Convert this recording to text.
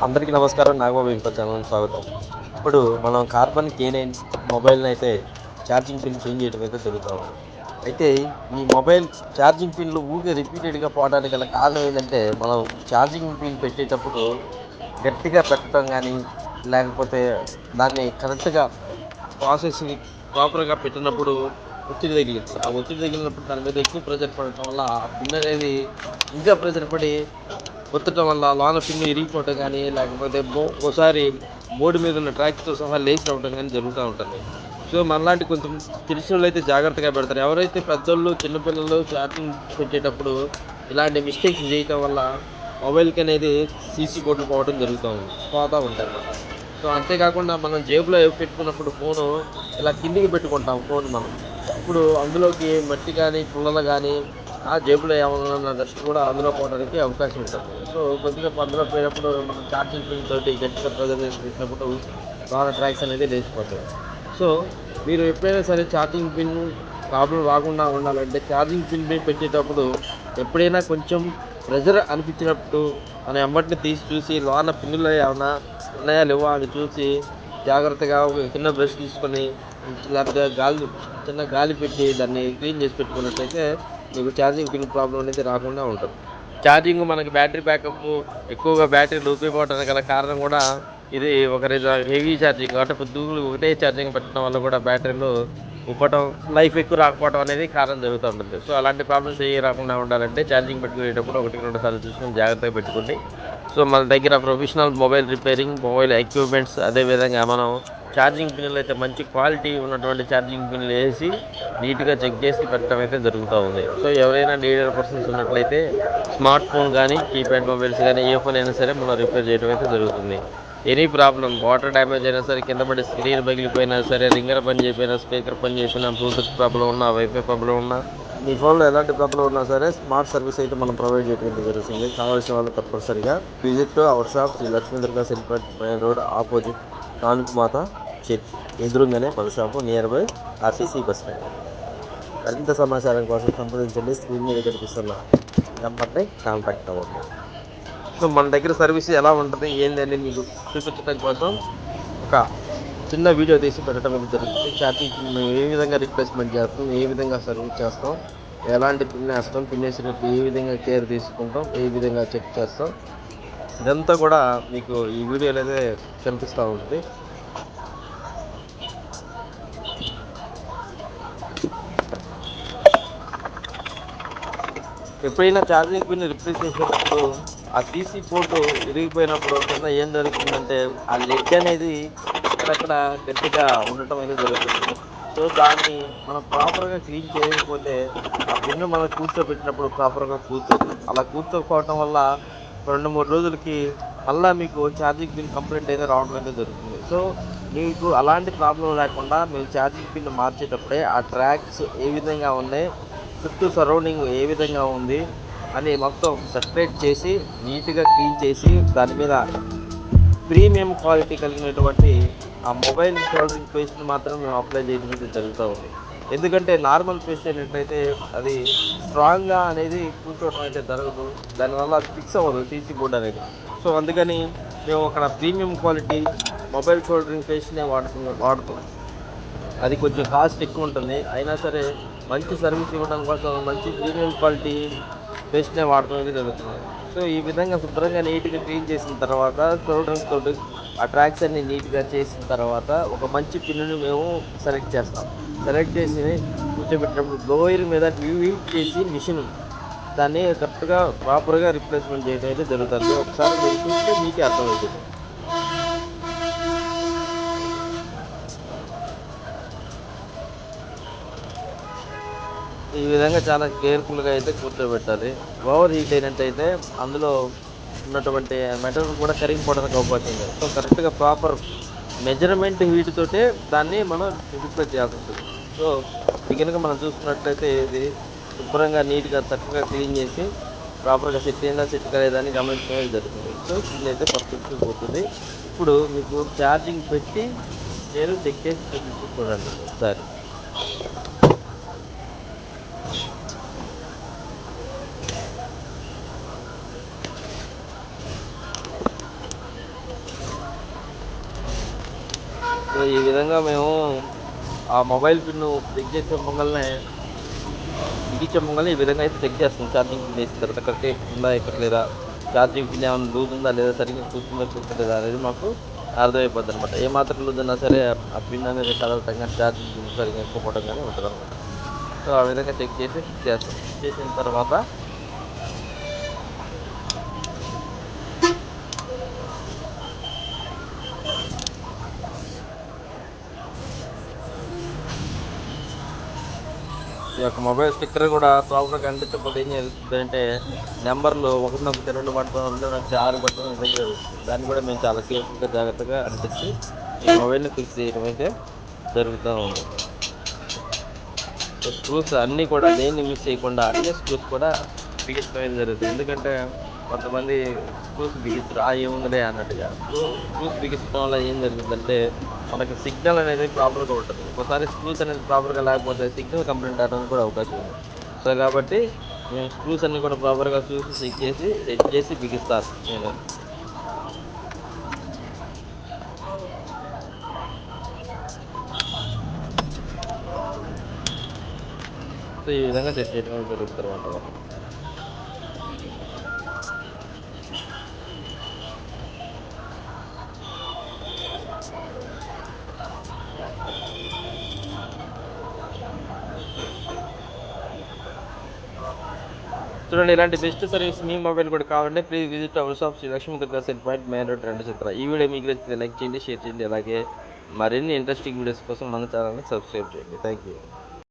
అందరికీ నమస్కారం. నాగబాబు ఇన్ఫో ఛానల్‌కి స్వాగతం. ఇప్పుడు మనం కార్బన్ K9 మొబైల్‌ని అయితే ఛార్జింగ్ పిన్ చేంజ్ చేయడం అయితే జరుగుతా ఉంది. అయితే ఈ మొబైల్ ఛార్జింగ్ పిన్‌లు ఊకే రిపీటెడ్‌గా పోవడానికి గల కారణం ఏందంటే, మనం ఛార్జింగ్ పిన్ పెట్టేటప్పుడు గట్టిగా పెట్టడం గానీ, లేకపోతే దాన్ని కరెక్ట్‌గా ప్రాసెస్‌ని ప్రాపర్‌గా పెట్టినప్పుడు ఒత్తిడి తగిలిద్ది. ఆ ఒత్తిడి తగిలినప్పుడు దాని మీద ఎక్కువ ప్రెషర్ పడటం వల్ల ఆ పిన్ అనేది ఇంకా ప్రెషర్ పడి ఒత్తటం వల్ల లోన పిన్ ఇరిగిపోవటం గానీ, లేకపోతే ఓసారి బోర్డ్ మీద ఉన్న ట్రాక్స్‌తో సహా లేసి రావటం గానీ జరుగుతా ఉంటుంది. సో, మనలాంటి కొంచెం తెలిసినోళ్ళైతే జాగ్రత్తగా పెడతారు. ఎవరైతే పెద్దోళ్ళు, చిన్న పిల్లలు ఛార్జింగ్ పెట్టేటప్పుడు ఇలాంటి మిస్టేక్స్ చేయటం వల్ల మొబైల్‌కనేది సీసీ బోర్డులు పోతా ఉంటాయన్నమాట. సో, అంతేకాకుండా మనం జేబులో పెట్టుకున్నప్పుడు ఫోను ఇలా కిందికి పెట్టుకుంటాం ఫోను మనం. అప్పుడు అందులోకి మట్టి గానీ, పుల్లలు గానీ జేబులో ఏమన్నా డస్ట్ కూడా అందులో పోవడానికి అవకాశం ఉంటుంది. సో, కొద్దిగా అందులో పోయినప్పుడు మనం ఛార్జింగ్ పిన్ తోటి గట్టిగా ప్రెజర్ చేసి పెట్టినప్పుడు లోన ట్రాక్స్ అనేది లేచిపోతాయి. సో, మీరు ఎప్పుడైనా సరే ఛార్జింగ్ పిన్ ప్రాబ్లమ్ రాకుండా ఉండాలంటే ఛార్జింగ్ పిన్ పెట్టేటప్పుడు ఎప్పుడైనా కొంచెం ప్రెజర్ అనిపించినప్పుడు మనం ఎమ్మటనే తీసి చూసి లోన పిన్నులో ఏమన్నా ఉన్నాయా లేవా అని చూసి జాగ్రత్తగా ఒక చిన్న బ్రష్ తీసుకొని లేకపోతే చిన్న గాలి పెట్టి దాన్ని క్లీన్ చేసి పెట్టుకున్నట్లయితే మీకు ఛార్జింగ్ పిన్ ప్రాబ్లమ్ అనేది రాకుండా ఉంటుంది. ఛార్జింగ్ మనకి బ్యాటరీ బ్యాకప్ ఎక్కువగా బ్యాటరీలు ఉపయోగపడడానికి గల కారణం కూడా ఇది ఒక హెవీ ఛార్జింగ్ కాబట్టి పొద్దుగులు ఒకటే ఛార్జింగ్ పెట్టడం వల్ల కూడా బ్యాటరీలు ఉప్పటం, లైఫ్ ఎక్కువ రాకపోవడం అనేది కారణం జరుగుతూ ఉంటుంది. సో, అలాంటి ప్రాబ్లమ్స్ ఏవి రాకుండా ఉండాలంటే ఛార్జింగ్ పెట్టుకునేటప్పుడు 1, 2 సార్లు చూసుకొని జాగ్రత్తగా పెట్టుకోండి. సో, మన దగ్గర professional mobile repairing, mobile equipments అదేవిధంగా మనం ఛార్జింగ్ పిన్నులు అయితే మంచి క్వాలిటీ ఉన్నటువంటి ఛార్జింగ్ పిన్నులు వేసి నీట్‌గా చెక్ చేసి పెట్టడం అయితే జరుగుతూ ఉంది. సో, ఎవరైనా నీడెడ్ పర్సన్స్ ఉన్నట్లయితే స్మార్ట్ ఫోన్ గానీ, కీప్యాడ్ మొబైల్స్ గానీ ఏ ఫోన్ అయినా సరే మనం రిపేర్ చేయడం అయితే జరుగుతుంది. ఎనీ ప్రాబ్లమ్ వాటర్ డ్యామేజ్ అయినా సరే, కింద పడి స్క్రీన్ పగిలిపోయినా సరే, రింగర్ పని చేయకపోయినా, స్పీకర్ పని చేయకపోయినా, బ్లూటూత్ ప్రాబ్లమ్ ఉన్నా, వైఫై ప్రాబ్లమ్ ఉన్నా, మీ ఫోన్‌లో ఎలాంటి ప్రాబ్లమ్ ఉన్నా సరే స్మార్ట్ సర్వీస్ అయితే మనం ప్రొవైడ్ చేయడం జరుగుతుంది. కావాల్సిన వాళ్ళు తప్పనిసరిగా visit our shop Shri Lakshmi Durga సిల్పట్ మెయిన్ రోడ్ ఆపోజిట్ కానుకమాత ఎదురుగానే మన shop near by RTC bus stand. మరింత సమాచారం కోసం సంప్రదించండి. స్క్రీన్ మీద కనిపిస్తున్న నెంబర్ని కాంటాక్ట్ అవ్వండి. సో, మన దగ్గర సర్వీస్ ఎలా ఉంటుంది ఏందని మీకు చూపించడం కోసం ఒక చిన్న వీడియో తీసి పెట్టడం అనేది జరుగుతుంది. ఛార్జింగ్ పిన్ ఏ విధంగా రీప్లేస్మెంట్ చేస్తాం, ఏ విధంగా సర్వీస్ చేస్తాం, ఎలాంటి పిన్ వేస్తాం, పిన్ వేసినప్పుడు ఏ విధంగా కేర్ తీసుకుంటాం, ఏ విధంగా చెక్ చేస్తాం, ఇదంతా కూడా మీకు ఈ వీడియోలో అయితే కనిపిస్తూ ఉంటుంది. ఎప్పుడైనా ఛార్జింగ్ పిన్ రిప్లేస్ చేసేటప్పుడు ఆ సీసీ పోర్టు విరిగిపోయినప్పుడు కింద ఏం జరుగుతుందంటే ఆ లెడ్ అనేది అక్కడక్కడ గట్టిగా ఉండటం అనేది జరుగుతుంది. సో, దాన్ని మనం ప్రాపర్‌గా క్లీన్ చేయకపోతే ఆ పిన్ మనం కూర్చోబెట్టినప్పుడు ప్రాపర్‌గా కూర్చోదు. అలా కూర్చోకపోవటం వల్ల 2, 3 రోజులకి మళ్ళా మీకు ఛార్జింగ్ పిన్ కంప్లైంట్ అయితే రావడం అయితే జరుగుతుంది. సో, మీకు అలాంటి ప్రాబ్లమ్ లేకుండా మీరు ఛార్జింగ్ పిన్ మార్చేటప్పుడే ఆ ట్రాక్స్ ఏ విధంగా ఉన్నాయి, చుట్టూ సరౌండింగ్ ఏ విధంగా ఉంది అని మొత్తం సెపరేట్ చేసి నీట్‌గా క్లీన్ చేసి దాని మీద ప్రీమియం క్వాలిటీ కలిగినటువంటి ఆ మొబైల్ షోల్డరింగ్ పేస్ట్‌ని మాత్రం మేము అప్లై చేయడం అయితే జరుగుతూ ఉంది. ఎందుకంటే నార్మల్ పేస్ట్ అయినట్లయితే అది స్ట్రాంగ్‌గా అనేది కూర్చోవడం అయితే జరగదు. దానివల్ల అది ఫిక్స్ అవ్వదు సీసీ బోర్డ్ అనేది. సో, అందుకని మేము అక్కడ ప్రీమియం క్వాలిటీ మొబైల్ షోల్డరింగ్ పేస్ట్‌నే వాడుతాం. అది కొంచెం కాస్ట్ ఎక్కువ ఉంటుంది. అయినా సరే మంచి సర్వీస్ ఇవ్వడం కోసం మంచి ప్రీమియం క్వాలిటీ పేస్ట్‌నే వాడటం అనేది జరుగుతుంది. సో, ఈ విధంగా శుభ్రంగా నీట్‌గా క్లీన్ చేసిన తర్వాత షోల్డరింగ్ తోటి ఆ ట్రాక్స్ అన్నీ నీట్‌గా చేసిన తర్వాత ఒక మంచి పిన్నుని మేము సెలెక్ట్ చేస్తాం. సెలెక్ట్ చేసి కూర్చోబెట్టినప్పుడు బ్లోయర్ మీద వీట్ చేసి మిషన్ దాన్ని కరెక్ట్‌గా ప్రాపర్‌గా రీప్లేస్‌మెంట్ చేయడం అయితే జరుగుతుంది. ఒకసారి మీరు చూస్తే మీకే అర్థమవుతుంది. ఈ విధంగా చాలా కేర్‌ఫుల్‌గా అయితే కూర్చోబెట్టాలి. ఓవర్ హీట్ అయినట్టయితే అందులో ఉన్నటువంటి మెటల్ కూడా కరిగిపోవడానికి అవకాశం ఉంది. సో, కరెక్ట్‌గా ప్రాపర్ మెజర్‌మెంట్ హీట్ తోటే దాన్ని మనం రిప్లేస్ చేయాల్సుంటుంది. సో, ఇది గనుక మనం చూసుకున్నట్లయితే ఇది శుభ్రంగా నీట్‌గా చక్కగా క్లీన్ చేసి ప్రాపర్‌గా సెట్ అయిందా, సెట్ కాలేదా అని గమనించడం జరుగుతుంది. సో, ఇదైతే పర్ఫెక్ట్‌గా పోతుంది. ఇప్పుడు మీకు ఛార్జింగ్ పెట్టి నేను చెక్ చేసి చూపించి చూడండి ఒకసారి. సో ఈ విధంగా మేము ఆ మొబైల్ పిన్ను చెక్ చేసే పొంగల్నే బిగించే పొంగల్ని ఈ విధంగా అయితే చెక్ చేస్తాం. ఛార్జింగ్ పిన్ వేసిన తర్వాత కరెక్ట్ ఉందా ఎక్కట్లేదా, ఛార్జింగ్ పిన్ ఏమైనా లూజ్ ఉందా లేదా, సరిగ్గా కూర్చోలేదా అనేది మాకు అర్థమైపోద్ది అనమాట. ఏ మాత్రం లూజ్ ఉన్నా సరే ఆ పిన్ అనేది కదలటం కానీ ఛార్జింగ్ పిన్ సరిగ్గా ఎక్కుపోవడం కానీ ఉంటుంది అనమాట. సో ఆ విధంగా చెక్ చేసి ఫిక్స్ చేస్తాం. ఫిక్స్ చేసిన తర్వాత ఈ యొక్క మొబైల్ స్టిక్కర్ కూడా ప్రాపర్గా అంటించకపోతే ఏం జరుగుతుందంటే నెంబర్లు ఒకటి నొక్కితే 2 బటన్లు, 2 నొక్కితే 6 బటన్లు ఈ విధంగా జరుగుతుంది. దాన్ని కూడా మేము చాలా కేర్ఫుల్గా జాగ్రత్తగా అంటించి ఈ మొబైల్ని ఫిక్స్ చేయడం అయితే జరుగుతూ ఉంది. సో స్క్రూస్ అన్నీ కూడా దేన్ని మిస్ చేయకుండా అన్ని స్క్రూస్ కూడా బిగించడం అయితే జరుగుతుంది. ఎందుకంటే కొంతమంది స్క్రూస్ బిగించరు, ఏముందిలే అన్నట్టుగా. స్క్రూస్ బిగించడం వల్ల ఏం జరుగుతుందంటే మనకి సిగ్నల్ అనేది ప్రాపర్గా ఉంటుంది. ఒకసారి స్క్రూస్ అనేది ప్రాపర్గా లేకపోతే సిగ్నల్ కంప్లైంట్ అవడానికి కూడా అవకాశం ఉంది. సో కాబట్టి మేము స్క్రూస్ అన్ని కూడా ప్రాపర్గా చూసి చెక్ చేసి బిగిస్తాను నేను. సో ఈ విధంగా చెక్ చేయడం జరుగుతుంది అనమాట. చూడండి, ఇలాంటి బెస్ట్ సర్వీస్ మీ మొబైల్ కూడా కావాలంటే please visit our shop Shri Lakshmi Durga cell point main road 2 Chitra. ఈ వీడియో మీకు నచ్చితే లైక్ చేయండి, షేర్ చేయండి. అలాగే మరిన్ని ఇంట్రెస్టింగ్ వీడియోస్ కోసం మన ఛానల్ని సబ్స్క్రైబ్ చేయండి. Thank you.